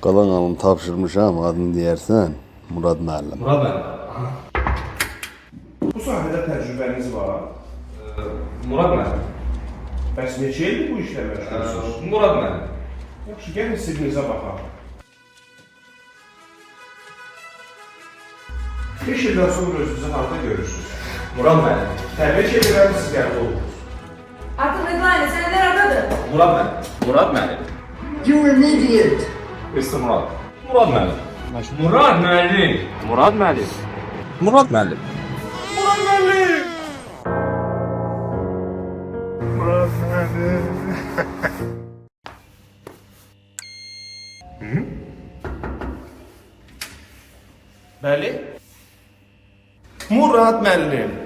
Qalan alım tapşırmışam, adını deyərsən Murad müəllim. Murad müəllim. Bu sahədə təcrübəniz var. Murad müəllim. Bəs neçə ildir bu işlə məşğulsunuz? Murad müəllim. Yaxşı, gəlin sizinizə baxaq. 5 ildən sonra özünüzü harada görürsünüz? Murad müəllim. Təbrik edirəm, siz qəbul olunuz. Artık Redline seneler aradadır. Murad müəllim. Murad müəllim. You idiot! Mr. Murad. Murad müəllim. Murad müəllim. Murad müəllim. Murad müəllim. Murad müəllim! Murad müəllim! Bəli? Murad müəllim.